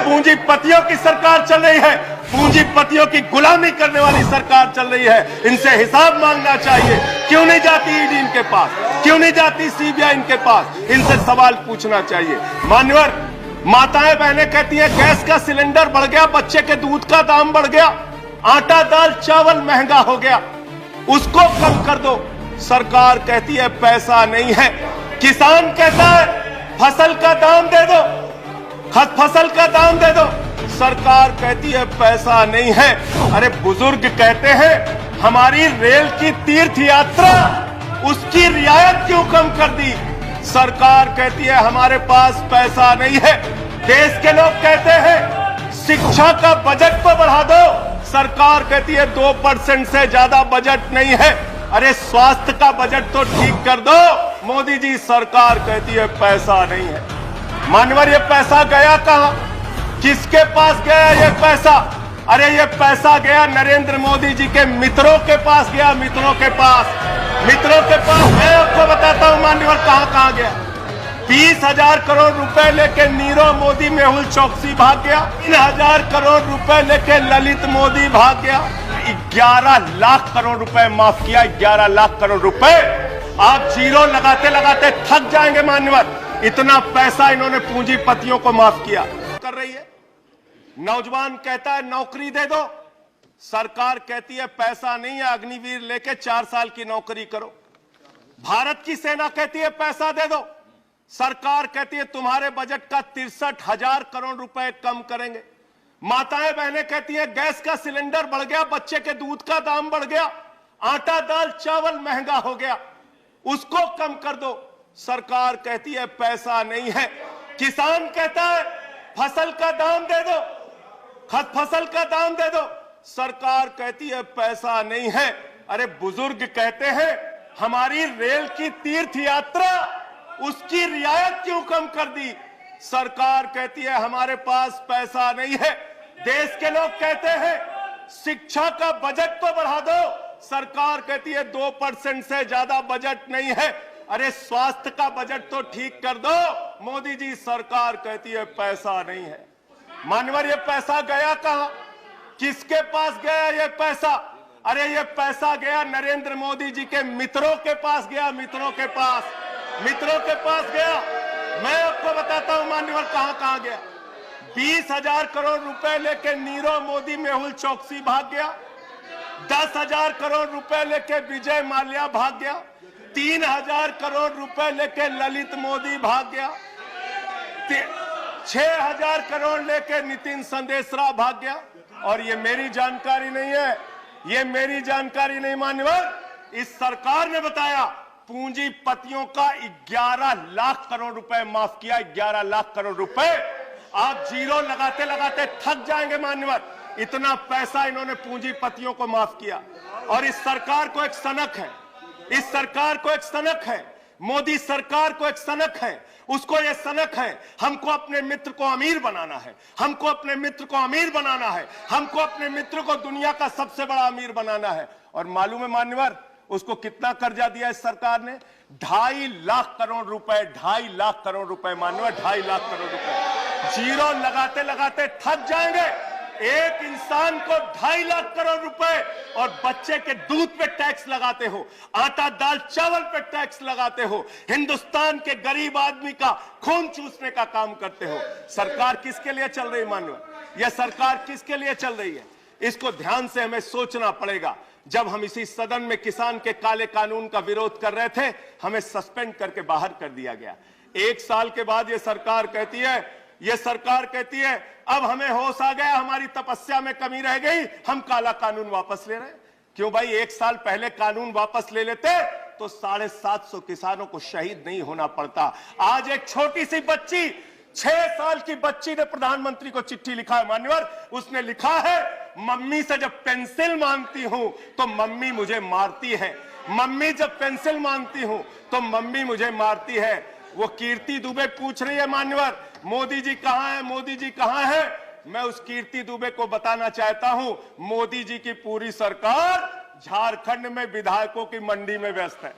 पूंजीपतियों की सरकार चल रही है, पूंजीपतियों की गुलामी करने वाली सरकार चल रही है। इनसे हिसाब मांगना चाहिए। क्यों नहीं जाती ईडी इनके पास, क्यों नहीं जाती सीबीआई इनके पास? इनसे सवाल पूछना चाहिए। मान्यवर, माताएं बहनें कहती हैं गैस का सिलेंडर बढ़ गया, बच्चे के दूध का दाम बढ़ गया, आटा दाल चावल महंगा हो गया, उसको कम कर दो। सरकार कहती है पैसा नहीं है। किसान कहता है फसल का दाम दे दो, फसल का दाम दे दो। सरकार कहती है पैसा नहीं है। अरे बुजुर्ग कहते हैं हमारी रेल की तीर्थ यात्रा, उसकी रियायत क्यों कम कर दी? सरकार कहती है हमारे पास पैसा नहीं है। देश के लोग कहते हैं शिक्षा का बजट तो बढ़ा दो। सरकार कहती है 2% से ज्यादा बजट नहीं है। अरे स्वास्थ्य का बजट तो ठीक कर दो। मोदी जी, सरकार कहती है पैसा नहीं है। मानवर, ये पैसा गया कहां? किसके पास गया ये पैसा? अरे ये पैसा गया नरेंद्र मोदी जी के मित्रों के पास गया, मित्रों के पास, मित्रों के पास। मैं आपको बताता हूं मान्यवर कहां गया। 20,000 करोड़ रुपए लेके नीरव मोदी मेहुल चौकसी भाग गया। 3,000 करोड़ रुपए लेके ललित मोदी भाग गया। 11 लाख करोड़ रुपए माफ किया, 11 लाख करोड़ रुपए। आप जीरो लगाते लगाते थक जाएंगे मान्यवर, इतना पैसा इन्होंने पूंजीपतियों को माफ किया। कर रही है। नौजवान कहता है नौकरी दे दो, सरकार कहती है पैसा नहीं है, अग्निवीर लेके 4 साल की नौकरी करो। भारत की सेना कहती है पैसा दे दो, सरकार कहती है तुम्हारे बजट का 63,000 करोड़ रुपए कम करेंगे। माताएं बहनें कहती हैं गैस का सिलेंडर बढ़ गया, बच्चे के दूध का दाम बढ़ गया, आटा दाल चावल महंगा हो गया, उसको कम कर दो। सरकार कहती है पैसा नहीं है। किसान कहता है फसल का दाम दे दो, फसल का दाम दे दो। सरकार कहती है पैसा नहीं है। अरे बुजुर्ग कहते हैं हमारी रेल की तीर्थ यात्रा, उसकी रियायत क्यों कम कर दी? सरकार कहती है हमारे पास पैसा नहीं है। देश के लोग कहते हैं शिक्षा का बजट तो बढ़ा दो, सरकार कहती है 2% से ज्यादा बजट नहीं है। अरे स्वास्थ्य का बजट तो ठीक कर दो। मोदी जी, सरकार कहती है पैसा नहीं है। मानवर, ये पैसा गया कहां? किसके पास गया ये पैसा? अरे ये पैसा गया नरेंद्र मोदी जी के मित्रों के पास गया, मित्रों के पास, मित्रों के पास गया। मैं आपको बताता हूं मान्यवर कहां गया। 20,000 करोड़ रुपए लेके नीरव मोदी मेहुल चौकसी भाग गया। 10,000 करोड़ रुपए लेके विजय माल्या भाग गया। 3,000 करोड़ रुपए लेके ललित मोदी भाग गया। 6,000 करोड़ लेके नितिन संदेशरा भाग गया। और ये मेरी जानकारी नहीं है, ये मेरी जानकारी नहीं मान्यवर, इस सरकार ने बताया पूंजीपतियों का 11 लाख करोड़ रुपए माफ किया, 11 लाख करोड़ रुपए। आप जीरो लगाते लगाते थक जाएंगे मान्यवर, इतना पैसा इन्होंने पूंजीपतियों को माफ किया। और इस सरकार को एक सनक है, इस सरकार को एक सनक है, मोदी सरकार को एक सनक है। उसको ये सनक है हमको अपने मित्र को अमीर बनाना है, हमको अपने मित्र को अमीर बनाना है, हमको अपने मित्र को दुनिया का सबसे बड़ा अमीर बनाना है। और मालूम है मान्यवर उसको कितना कर्जा दिया इस सरकार ने? 2.5 लाख करोड़ रुपए, 2.5 लाख करोड़ रुपए मान्यवर, 2.5 लाख करोड़ रुपए। जीरो लगाते लगाते थक जाएंगे। एक इंसान को 2.5 लाख करोड़ रुपए और बच्चे के दूध पे टैक्स लगाते हो, आटा दाल चावल पे टैक्स लगाते हो, हिंदुस्तान के गरीब आदमी का खून चूसने का काम करते हो। सरकार किसके लिए चल रही है मान्यवर? यह सरकार किसके लिए चल रही है? इसको ध्यान से हमें सोचना पड़ेगा। जब हम इसी सदन में किसान के काले कानून का विरोध कर रहे थे, हमें सस्पेंड करके बाहर कर दिया गया। 1 साल के बाद ये सरकार कहती है अब हमें होश आ गया, हमारी तपस्या में कमी रह गई, हम काला कानून वापस ले रहे हैं। क्यों भाई? 1 साल पहले कानून वापस ले लेते तो 750 किसानों को शहीद नहीं होना पड़ता। आज एक छोटी सी बच्ची, 6 साल की बच्ची ने प्रधानमंत्री को चिट्ठी लिखा है मान्यवर। उसने लिखा है मम्मी से जब पेंसिल मांगती हूं तो मम्मी मुझे मारती है, मम्मी जब पेंसिल मांगती हूं तो मम्मी मुझे मारती है। वो कीर्ति दुबे पूछ रही है मान्यवर मोदी जी कहां है, मोदी जी कहां है? मैं उस कीर्ति दुबे को बताना चाहता हूं मोदी जी की पूरी सरकार झारखंड में विधायकों की मंडी में व्यस्त है,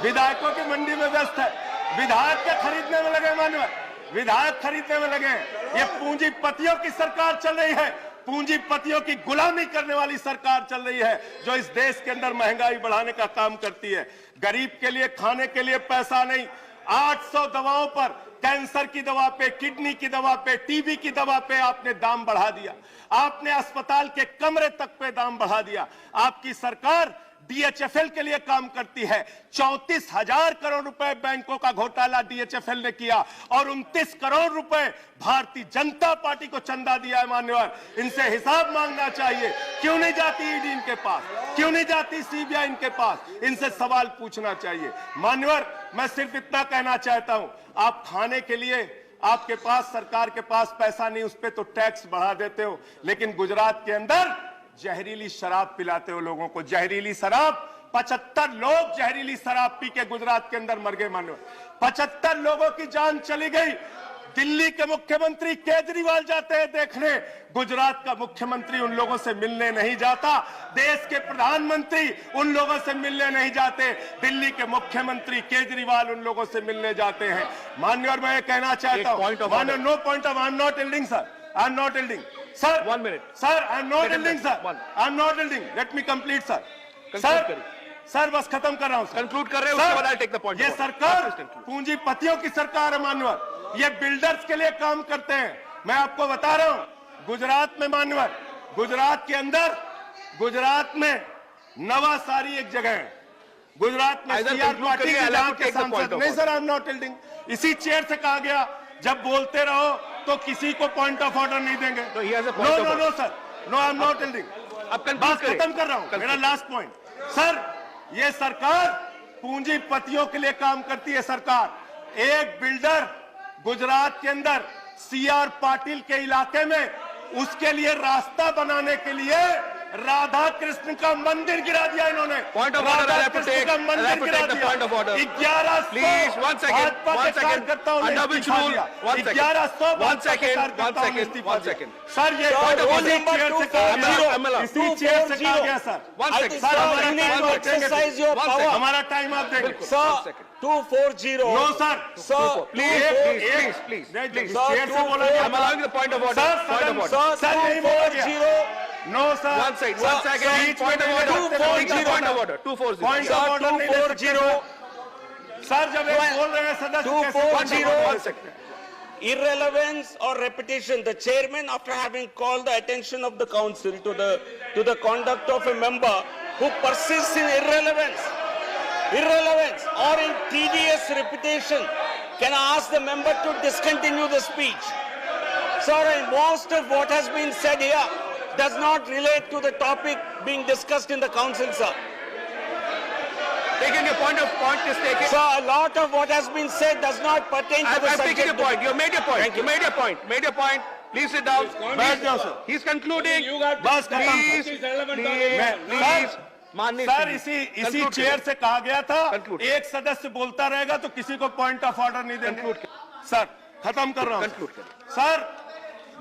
विधायकों की मंडी में व्यस्त है। विधायक के खरीदने में लगे मान्यवर, विधायक खरीदने में लगे। ये पूंजीपतियों की सरकार चल रही है, पूंजीपतियों की गुलामी करने वाली सरकार चल रही है, जो इस देश के अंदर महंगाई बढ़ाने का काम करती है। गरीब के लिए खाने के लिए पैसा नहीं, 800 दवाओं पर, कैंसर की दवा पे, किडनी की दवा पे, टीबी की दवा पे आपने दाम बढ़ा दिया। आपने अस्पताल के कमरे तक पे दाम बढ़ा दिया। आपकी सरकार डीएचएफएल के लिए काम करती है। 34,000 करोड़ रुपए बैंकों का घोटाला डीएचएफएल ने किया और 29 करोड़ रुपए भारतीय जनता पार्टी को चंदा दिया है। मान्यवर, इनसे हिसाब मांगना चाहिए। क्यों नहीं जाती ईडी इनके पास, क्यों नहीं जाती सीबीआई इनके पास, इनसे सवाल पूछना चाहिए। मान्यवर, मैं सिर्फ इतना कहना चाहता हूं, आप खाने के लिए आपके पास, सरकार के पास पैसा नहीं, उस पर तो टैक्स बढ़ा देते हो, लेकिन गुजरात के अंदर जहरीली शराब पिलाते हो लोगों को। जहरीली शराब, 75 लोग जहरीली शराब पी के गुजरात के अंदर मर गए। मानो 75 लोगों की जान चली गई। दिल्ली के मुख्यमंत्री केजरीवाल जाते हैं देखने, गुजरात का मुख्यमंत्री उन लोगों से मिलने नहीं जाता। देश के प्रधानमंत्री उन लोगों से मिलने नहीं जाते, दिल्ली के मुख्यमंत्री केजरीवाल उन लोगों से मिलने जाते हैं। मान्यवर, मैं कहना चाहता हूं, मान्यवर, no point of, I am not yielding sir, I am not yielding sir, 1 minute sir, I am not yielding sir, I am not yielding, let me complete sir. Sir बस खत्म कर रहा हूं, कंक्लूड कर रहे हो, उसके बाद आई टेक द पॉइंट। ये सरकार पूंजीपतियों की सरकार है। मान्यवर, ये बिल्डर्स के लिए काम करते हैं। मैं आपको बता रहा हूं, गुजरात में, मान्यवर, गुजरात के अंदर, गुजरात में नवासारी एक जगह है, गुजरात में सीआर पार्टी के सांसद। नहीं sir, I am not yielding, इसी चेयर से कहा गया जब बोलते रहो तो किसी को पॉइंट ऑफ ऑर्डर नहीं देंगे। No no no sir, no, I am not yielding. बात खत्म कर रहा हूं, मेरा लास्ट पॉइंट। सर, ये सरकार पूंजीपतियों के लिए काम करती है। सरकार, एक बिल्डर गुजरात के अंदर सीआर पाटिल के इलाके में, उसके लिए रास्ता बनाने के लिए राधा कृष्ण का मंदिर गिरा दिया इन्होंने। Point of order, Radha Krishna का मंदिर गिरा दिया। Point of order, 1100 please, 1 second, 1 second, under which rule, 1 second, 1 second, 1 second, 1 second। Sir, ये पॉइंट ऑफ इसी चेयर से कहा गया, इसी चेयर से कहा गया सर। 1 second, सर, हमारा टाइम आप देंगे sir. 240। No sir, sir, please, chair से बोला गया। I'm allowing the point of order. Point of order. Sir, नहीं बोला गया। No sir, 1 second, 1 second. Point of order. 240. 240. Point of order नहीं ले सकते। सर, जब ये बोल रहे हैं सदस्य, 240 irrelevance or repetition. The chairman, after having called the attention of the council to the conduct of a member who persists in irrelevance or in tedious repetition, can I ask the member to discontinue the speech? Sir, most of what has been said here does not relate to the topic being discussed in the council, sir. Taking a point is taken. Sir, a lot of what has been said does not pertain to the I'm subject. taking a point. You made your point. Thank you. You made your point. Made your point. Please sit down. बैठ जाओ sir. He's concluding. बस खत्म। Please. माननीय sir, इसी chair से कहा गया था, Conclude. एक सदस्य बोलता रहेगा तो किसी को पॉइंट ऑफ ऑर्डर नहीं देंगे। सर, खत्म कर रहा हूँ। सर,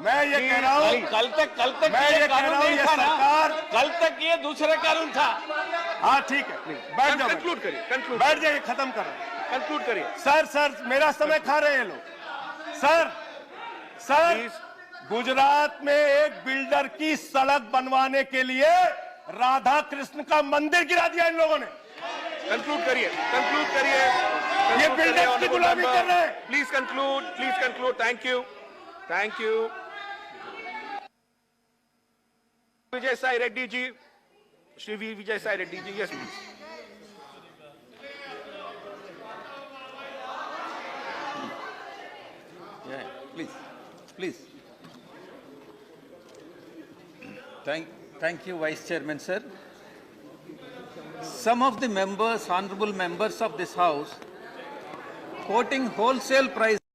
मैं ये कह रहा हूँ, कल तक मैं ये कह रहा हूँ, ये सरकार, कल तक ये दूसरे कानून था। हाँ ठीक है, बैठ जाओ, कंक्लूड करिए, कंक्लूड, बैठ जाइए, खत्म कर रहा हूँ। कंक्लूड करिए। सर, मेरा समय खा रहे हैं लोग। सर, गुजरात में एक बिल्डर की सड़क बनवाने के लिए राधा कृष्ण का मंदिर गिरा दिया इन लोगों ने। कंक्लूड करिए, कंक्लूड करिए। ये बिल्डर्स की गुलामी कर रहे हैं। Please conclude. Thank you. Vijay Sai Reddy ji, Shri Vijay Sai Reddy ji, yes please. Please. Thank you, Vice Chairman, sir. Some of the members, honorable members of this House, quoting wholesale price